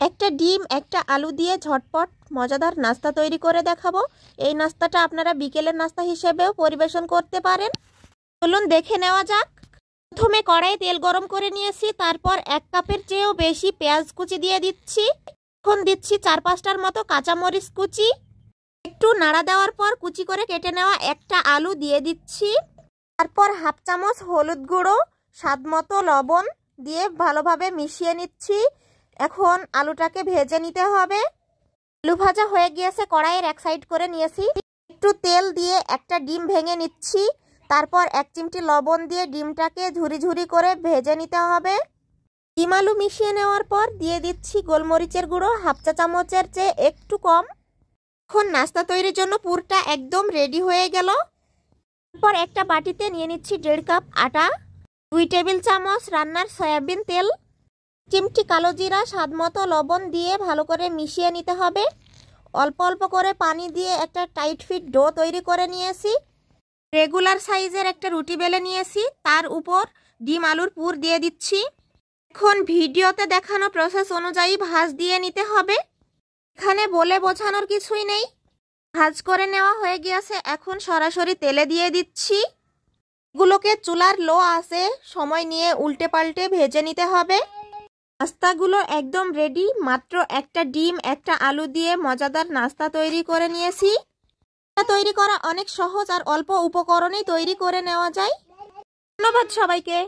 একটা ডিম একটা আলু দিয়ে ঝটপট মজাদার নাস্তা তৈরি করে দেখাবো। এই নাস্তাটা আপনারা বিকেলের নাস্তা হিসেবেও পরিবেশন করতে পারেন। চলুন দেখে নেওয়া যাক। প্রথমে কড়াই তেল গরম করে নিয়েছি, তারপর 1 কাপের চেয়েও বেশি পেঁয়াজ কুচি দিয়ে দিচ্ছি। এখন দিচ্ছি 4-5টার মতো কাঁচামরিচ কুচি। একটু নাড়া দেওয়ার পর কুচি করে কেটে নেওয়া একটা আলু দিয়ে দিচ্ছি। তারপর 1/2 চামচ হলুদ গুঁড়ো, স্বাদ মতো লবণ দিয়ে ভালোভাবে মিশিয়ে নিচ্ছি। এখন আলুটাকে ভেজে নিতে হবে। আলু ভাজা হয়ে গিয়েছে, কড়াইয়ের এক সাইড করে নিয়েছি। একটু তেল দিয়ে একটা ডিম ভেঙে নিচ্ছি। তারপর 1 চিমটি লবণ দিয়ে ডিমটাকে ঝুরি ঝুরি করে ভেজে নিতে হবে। ডিম আলু মিশিয়ে নেওয়ার পর দিয়ে দিচ্ছি গোলমরিচের গুঁড়ো 1/2 চা চামচের চেয়ে একটু কম। এখন নাস্তা তৈরির জন্য পুরটা একদম রেডি হয়ে গেল। তারপর একটা বাটিতে নিয়ে নিচ্ছি 1.5 কাপ আটা, 2 টেবিল চামচ রান্নার সয়াবিন তেল, চিমটি কালো জিরা, স্বাদ মতো লবণ দিয়ে ভালো করে মিশিয়ে নিতে হবে। অল্প অল্প করে পানি দিয়ে একটা টাইট ফিট ডো তৈরি করে নিয়েছি। রেগুলার সাইজের একটা রুটি বেলে নিয়েছি, তার উপর ডিম আলুর পুর দিয়ে দিচ্ছি। এখন ভিডিওতে দেখানো প্রসেস অনুযায়ী ভাঁজ দিয়ে নিতে হবে। এখানে বলে বোঝানোর কিছুই নেই। ভাঁজ করে নেওয়া হয়ে গিয়েছে, এখন সরাসরি তেলে দিয়ে দিচ্ছি। এগুলোকে চুলার লো আঁচে সময় নিয়ে উল্টে পাল্টে ভেজে নিতে হবে। নাস্তাগুলো একদম রেডি। মাত্র একটা ডিম একটা আলু দিয়ে মজাদার নাস্তা তৈরি করে নিয়েছি। তৈরি করা অনেক সহজ আর অল্প উপকরণেই তৈরি করে নেওয়া যায়। ধন্যবাদ সবাইকে।